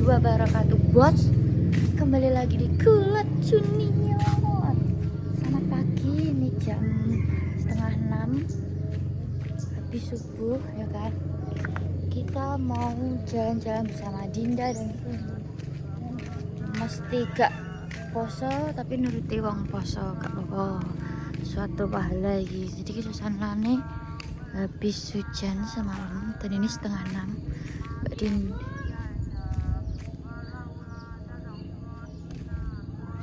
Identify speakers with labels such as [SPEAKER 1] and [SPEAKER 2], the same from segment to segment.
[SPEAKER 1] wabarakatuh, bos. Kembali lagi di Kulat Junior. Selamat pagi, ini jam 5:30 habis subuh ya kan. Kita mau jalan-jalan bersama Dinda dan mesti gak poso tapi nuruti wong poso gak apa-apa, suatu pahala lagi. Jadi suasanane habis hujan semalam dan ini 5:30. Mbak Din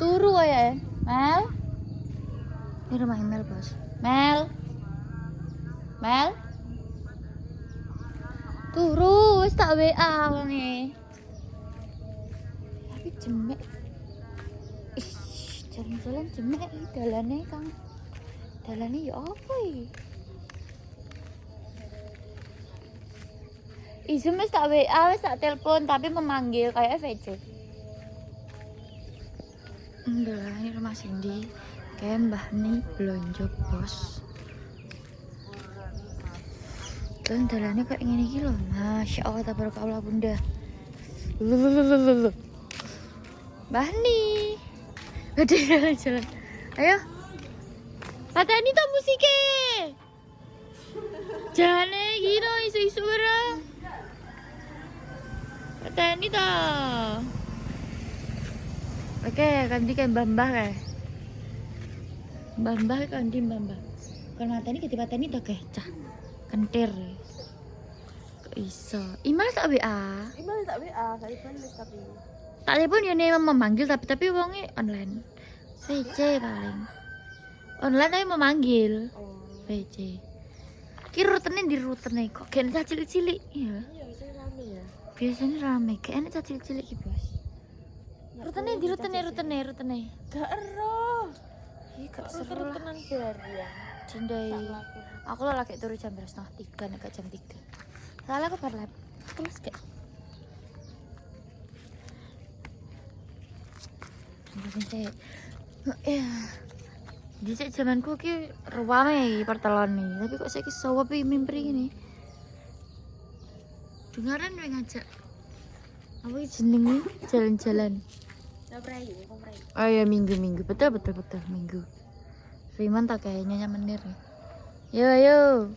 [SPEAKER 1] turu ya, Mel. Ini rumah Mel, bos. Mel. Turu, wis tak WA wonge. Tapi jemek. Ih, jalan-jalan jemek iki dalane, Kang. Dalane ya apa iki? Izum wis tak WA, wis tak telepon tapi memanggil kayak VC. Enggak, ini rumah Cindy. Kayak Mbah nih belanja, bos. Dan jalannya kayak gini gitu loh. Masya Allah, tabarakallah bunda. Mbah nih. Udah jalan-jalan. Ayo. Kata ini tuh musiknya. Jalannya gini, isu-isu bareng. Kata ini tuh. Oke, ganti kayak mbah-mbah kayak. Mbah-mbah ganti mbah-mbah. Kalau mata ini ketika ini tuh kayak cah kentir. Kok iso? Imal tak WA.
[SPEAKER 2] Imal tak WA, kali balas tapi.
[SPEAKER 1] Tak telepon ya nih memanggil tapi wongnya online. VC paling. Online tapi memanggil.
[SPEAKER 2] Oh.
[SPEAKER 1] VC. Ki rutenya di rutenya kok kayak cah cilik-cilik ya.
[SPEAKER 2] Iya, biasanya rame ya.
[SPEAKER 1] Biasanya rame, kayaknya cah cilik-cilik ki, bos. Rutenya di rutenya.
[SPEAKER 2] Gak ero.
[SPEAKER 1] Ih, gak seru lah.
[SPEAKER 2] Rutenan bar ya.
[SPEAKER 1] Cindai. Aku lo lagi turu jam 2:30, nek jam 3. Soalnya aku baru lab. Terus kayak ya. Di zamanku ki rame pertelon nih, tapi kok saya sawo pi mimpri ini. Dengaran gue ngajak. Apa jenenge jalan-jalan. Oh ya minggu betul minggu. Riman tak kayaknya menir nih. Yo.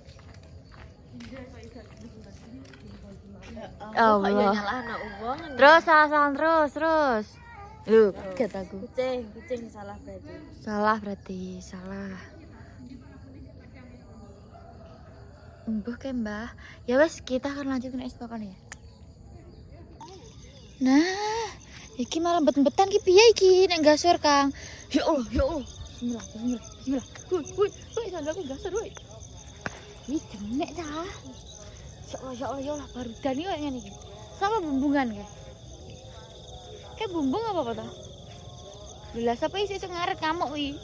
[SPEAKER 1] Allah. Terus terus. Lu kataku.
[SPEAKER 2] Kucing salah berarti.
[SPEAKER 1] Salah. Mbah ke Mbah. Ya wes kita akan lanjutin estokan ya. Nah, iki malah bet-betan ki piye iki nek gasur, Kang? Ya Allah. Bismillah. Woi, sandalku gasur, woi. Ih, jemek ta. Ya Allah, baru dan iki ngene iki. Sama bumbungan kayak. Kayak bumbung apa ta? Lha sapa isi ngaret ngamuk wi.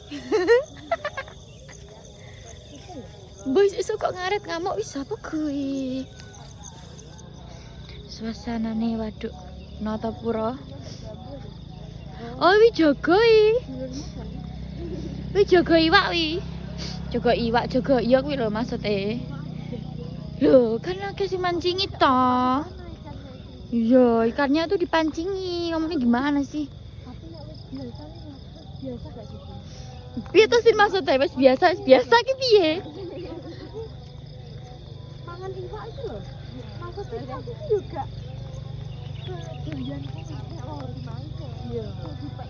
[SPEAKER 1] Boys iso kok ngaret ngamuk wis apa kuwi? Suasanane waduk Natapura. Oh, wi jaga iki. Wi jaga iwak wi. Jaga iwak, jaga iya kuwi lho maksude. Lho, kan lagi si mancingi toh. Iya, ikannya tuh dipancingi. Ngomongnya gimana sih?
[SPEAKER 2] Biasa gak gitu.
[SPEAKER 1] Piye to sih maksudnya? Wis biasa ki piye?
[SPEAKER 2] Mangan iwak itu loh. Maksudnya aku juga kegiatan Iya.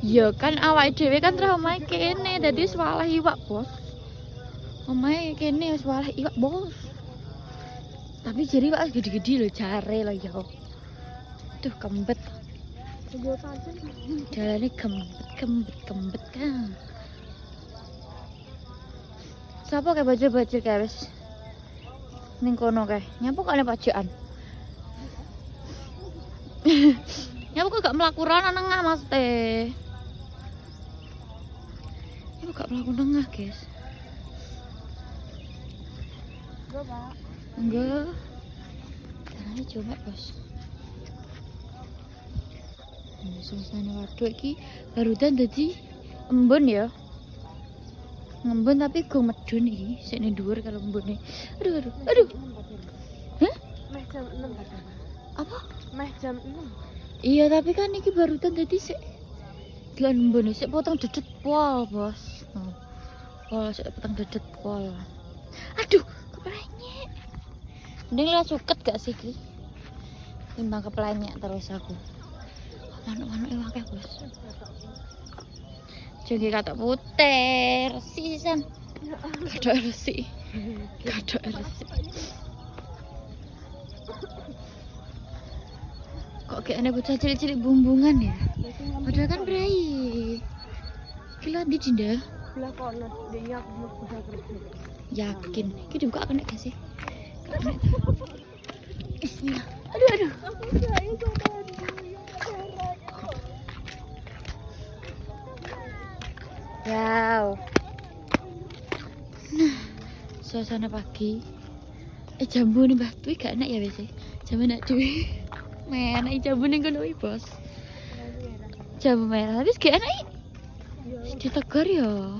[SPEAKER 1] Ya kan awake dhewe kan trauma kene, dadi wis walah iwak, Bos. Omahe kene wis walah iwak, Bos. Tapi jadi iwak gede-gede lho, jare lho ya. Duh, kembet.
[SPEAKER 2] Sebuah pancen.
[SPEAKER 1] Jalane kembet kan. Sapa kayak baju-baju kayak wis ning kono kae. Nyapa kok nek pajokan? Nyapa kok gak mlaku rono nengah Mas teh. Nyapa gak mlaku nengah, guys.
[SPEAKER 2] Enggak, Pak.
[SPEAKER 1] Enggak. Caranya coba, Bos. Suasana waduk iki barudan dadi embun ya. Ngembun tapi go medun iki, sik ning dhuwur karo embune. Aduh. Hah?
[SPEAKER 2] Meh jam 6 kadang.
[SPEAKER 1] Apa?
[SPEAKER 2] Meh jam 6.
[SPEAKER 1] Iya, tapi kan iki barusan tadi sik dilan mbone sik potong dedet pol, Bos. Oh. Pol sik potong dedet pol. Aduh, keplenyek. Mending lah suket gak sih ki? Timbang keplenyek terus aku. Manuk-manuk e akeh, Bos. Jadi kata putih, resi san. Kata resi. Kata resi. Kok kayak ada bocah cilik-cilik bumbungan ya? Padahal kan berai. Kila di Dinda.
[SPEAKER 2] Belah kono dia udah kerja.
[SPEAKER 1] Yakin. Ki dibuka kena gak sih? Kena. Bismillah. Aduh.
[SPEAKER 2] Aku sayang sama dia.
[SPEAKER 1] Wow. Nah, suasana pagi. Jambu nih batu gak enak ya biasa. Jambu enak dewe. Enak jambu ning kono iki, Bos. Jambu merah. Habis gak enak iki. Ditegur ya.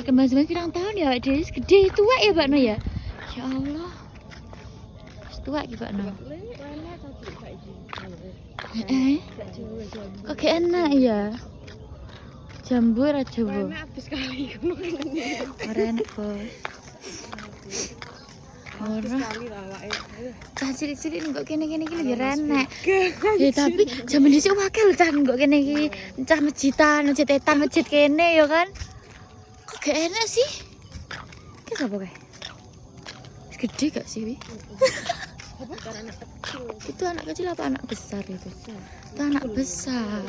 [SPEAKER 1] Kembangan zaman pirang tahun ya, Pak Des? Gede tua ya, Pak No ya? Ya Allah. Tua iki, Pak No. Kok gak enak ya? Jambu ora jambu.
[SPEAKER 2] Habis kali kono.
[SPEAKER 1] Ora enak, Bos. Ora. Cah cilik-cilik kok kene-kene iki ya enak. Ya tapi jaman dhisik akeh lho cah kok kene iki. Cah masjidan, masjid etan, masjid kene ya kan. Kok gak enak sih? Ki sapa kae? Wis gede gak sih wi? Itu anak kecil apa anak besar itu? Itu anak besar.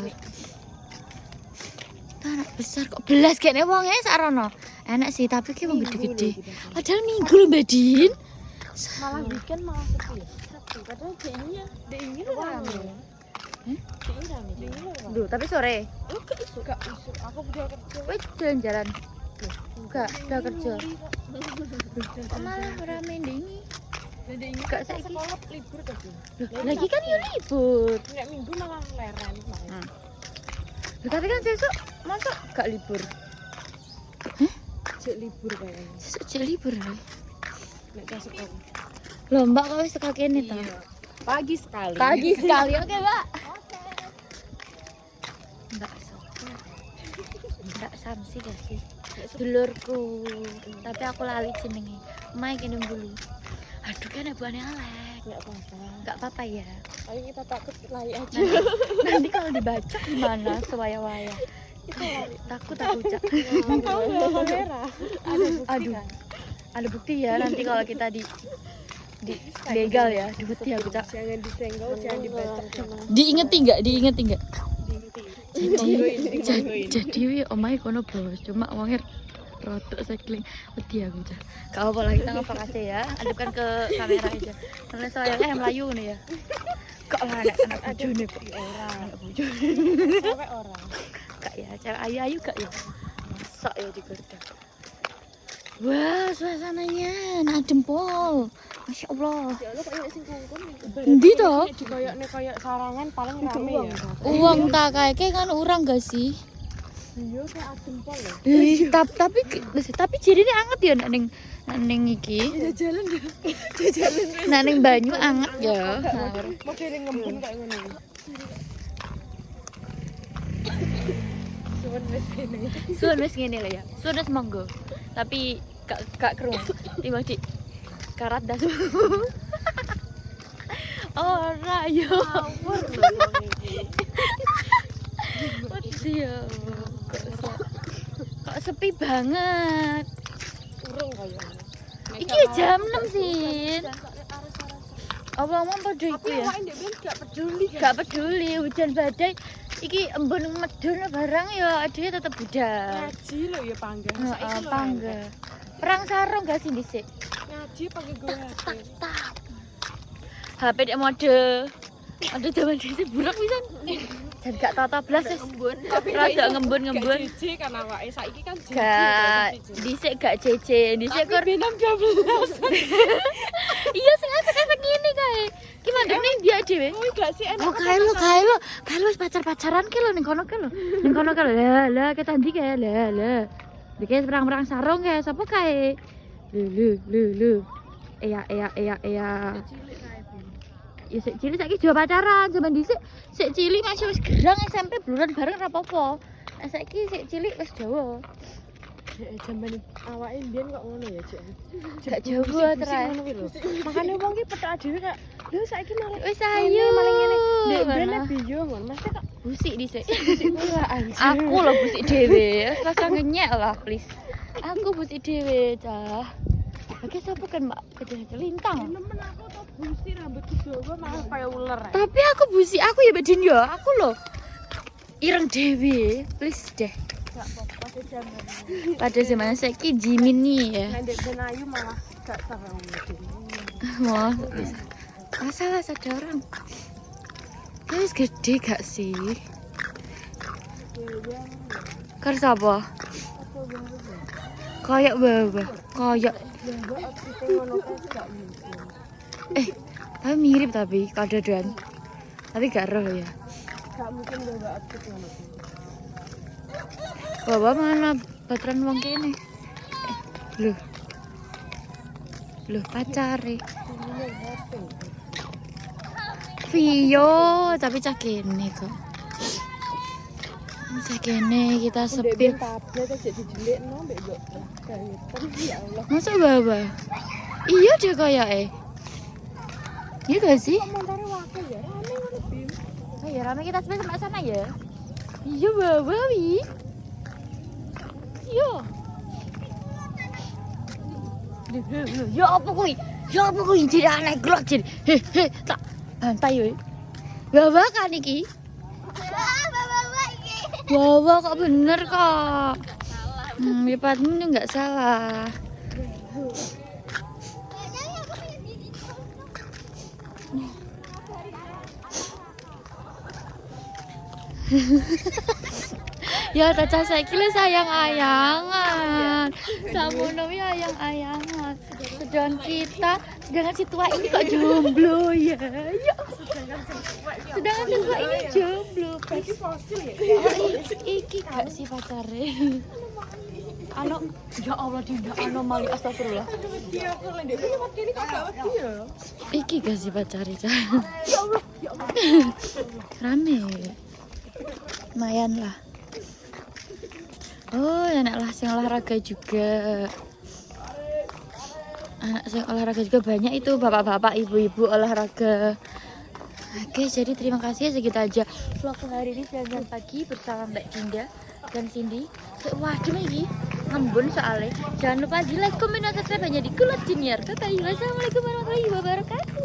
[SPEAKER 1] Itu anak besar kok belas kene wonge sarono. Enak sih tapi ki wong gede-gede. Padahal minggu lho Mbak Din.
[SPEAKER 2] Malah weekend malah sepi. Sepi padahal kayaknya ini rame. Kayaknya rame.
[SPEAKER 1] Duh, tapi sore.
[SPEAKER 2] Enggak isu. Aku udah kerja.
[SPEAKER 1] Wih, jalan-jalan. Enggak, udah kerja. Kok malah rame ini?
[SPEAKER 2] Jadi ini
[SPEAKER 1] Enggak
[SPEAKER 2] kan
[SPEAKER 1] saiki.
[SPEAKER 2] sekolah libur kan.
[SPEAKER 1] Loh, lagi kan ya libur.
[SPEAKER 2] Nek minggu malah leren.
[SPEAKER 1] Loh, tapi kan sesuk masuk gak libur.
[SPEAKER 2] Cek libur kayaknya.
[SPEAKER 1] Sesuk jek libur.
[SPEAKER 2] Nek ke sekolah.
[SPEAKER 1] Loh, Mbak kok wis teko kene ta?
[SPEAKER 2] Pagi sekali.
[SPEAKER 1] Pagi sekali. Oke, Mbak. Mbak Sopo. Mbak Samsi gak sih? Dulurku. Tapi aku lali jenenge. Mai kene dulu. Aduh, kan buane elek.
[SPEAKER 2] Enggak apa-apa.
[SPEAKER 1] Enggak apa-apa ya.
[SPEAKER 2] Ayo kita takut lari aja.
[SPEAKER 1] Nanti kalau dibacok gimana sewaya-waya? Takut aku, Cak.
[SPEAKER 2] Tahu enggak kamera? Ada bukti
[SPEAKER 1] Aduh.
[SPEAKER 2] kan?
[SPEAKER 1] Ada bukti ya nanti kalau kita di begal ya, di bukti aku, Cak.
[SPEAKER 2] Jangan disenggol, jangan dibacok.
[SPEAKER 1] Diingeti enggak? Diingeti enggak?
[SPEAKER 2] Diingetin.
[SPEAKER 1] Jadi wi omahe kono bos, cuma wonge rotok sekling wedi aku Cak. Gak apa lah kita ngevlog aja ya. Hadapkan ke kamera aja. Karena sayangnya melayu nih ya. Kok lah anak bojone kok
[SPEAKER 2] Orang.
[SPEAKER 1] anak bojone.
[SPEAKER 2] Cewek orang.
[SPEAKER 1] Kak ya, cewek ayu-ayu gak ya? Sok ya digoda. Wah, suasananya adem pol. Masya Allah.
[SPEAKER 2] Ya Allah kok ini sing kungkung.
[SPEAKER 1] Endi to?
[SPEAKER 2] Dikoyokne koyok sarangan paling rame ya.
[SPEAKER 1] Uang tak kayak kan orang gak sih?
[SPEAKER 2] Iya kayak adem pol lho.
[SPEAKER 1] Tapi jirine anget ya nek ning iki.
[SPEAKER 2] Jalan dah. Jalan.
[SPEAKER 1] Nek ning banyu anget ya.
[SPEAKER 2] Model ngembun kayak ngono. Suwen wis ngene.
[SPEAKER 1] Suun wis ngene lho ya. Suun wis monggo. Tapi gak kerung. Timbang di karat dah. Ora yo.
[SPEAKER 2] Awur lho wong iki.
[SPEAKER 1] Wedi ya. Kok sepi banget.
[SPEAKER 2] Urung kaya.
[SPEAKER 1] Iki ya jam 6 sih. Awang-awang padha iku ya.
[SPEAKER 2] Awake ndek gak peduli.
[SPEAKER 1] Gak peduli hujan badai. Iki embun medun barang ya dia tetep budal.
[SPEAKER 2] Ngaji lho ya pangga.
[SPEAKER 1] Heeh, pangga. Perang sarung gak sih dhisik?
[SPEAKER 2] Ngaji pakai gue HP.
[SPEAKER 1] Tak. HP dek mode. Ada zaman dhisik burak pisan. Dan gak tata blas wis. Rada ngembun-ngembun.
[SPEAKER 2] JJ kan awake saiki kan JJ.
[SPEAKER 1] Gak dhisik gak JJ. Dhisik kok
[SPEAKER 2] B6 12.
[SPEAKER 1] iya sing efek-efek ngene kae. Ki mandene dia dhewe.
[SPEAKER 2] Oh gak sih enak.
[SPEAKER 1] Oh kae lo wis pacar-pacaran ki lo ning kono ki lo. Ning kono ki lo. Lah kita ndi kae lah. Dikes perang-perang sarung kae sapa kae? Lu. Iya.
[SPEAKER 2] Cilik kae.
[SPEAKER 1] Ya sik cilik saiki juga pacaran, zaman dhisik sik cilik masih wis gerang SMP bluran bareng ora apa-apa. Saiki sik cilik wis Jawa.
[SPEAKER 2] Zaman awake mbiyen kok ngono ya, Cek.
[SPEAKER 1] Gak Jawa terai.
[SPEAKER 2] Makane wong ki petok dhewe kak. Lho saiki malah
[SPEAKER 1] Wis ayo.
[SPEAKER 2] malah ngene. Nek ben biyo ngono, mesti kok
[SPEAKER 1] Busik dhisik.
[SPEAKER 2] busik pula anjir.
[SPEAKER 1] Aku lho busik dhewe, wis rasa ngenyek lah please. Aku busik dhewe, cah. Oke, sapa kan Mbak? Gede lintang.
[SPEAKER 2] Nemen aku tuh busik rambutku Jawa malah kaya ular.
[SPEAKER 1] Tapi aku busik, aku ya Bedin ya, aku lho. Ireng dhewe, please deh.
[SPEAKER 2] Gak apa-apa pada zaman.
[SPEAKER 1] Pada zaman saiki Jimin nih ya.
[SPEAKER 2] Nek ndek ben ayu malah gak terang ngene.
[SPEAKER 1] Wah, masalah ada orang. Guys gede gak sih? Kars apa? Kayak bawa, kayak. Tapi mirip tapi kadadan. Tapi gak roh ya.
[SPEAKER 2] Gak mungkin bawa outfit ngono.
[SPEAKER 1] Bawa mana bateran wong kene? Loh. Loh pacare. Vio, tapi cah kene kok. Cah kene kita sepi.
[SPEAKER 2] Tablet aja dijelekno mbek mbok. Ya Allah.
[SPEAKER 1] Masa bawa? Iya deh kayak Iya gak sih?
[SPEAKER 2] Komentare wakil ya. Rame ngono Bim.
[SPEAKER 1] Oh ya rame kita sampai sana ya. Iya bawa wi. Iya. Ya apa kuwi? Ya apa kuwi jadi aneh glok jadi. He tak bantai we. Bawa kan iki? Bawa kok bener kok. Lipatmu ini nggak salah. Ya tacah saiki le sayang-ayangan. Samono ya ayang-ayangan. Sedangkan si tua ini kok jomblo ya. Ya. Sedangkan si tua ini jomblo.
[SPEAKER 2] Iki fosil ya.
[SPEAKER 1] Oh, iki gak sih pacare. Ya Allah dinda anomali astagfirullah.
[SPEAKER 2] Dia aku lendek lewat kene kok gak wedi ya.
[SPEAKER 1] Iki gak sih pacare cah.
[SPEAKER 2] Ya Allah, ya Allah.
[SPEAKER 1] Rame. Lumayan lah. Oh, anak lah yang olahraga juga. Anak yang olahraga juga banyak itu bapak-bapak, ibu-ibu olahraga. Oke, jadi terima kasih ya segitu aja vlog hari ini jalan pagi bersama Mbak Dinda dan Cindy. Wah, cuma ini ngembun soalnya. Jangan lupa di like, komen, dan subscribe hanya di Kulat Junior. Bye bye. Wassalamualaikum warahmatullahi wabarakatuh.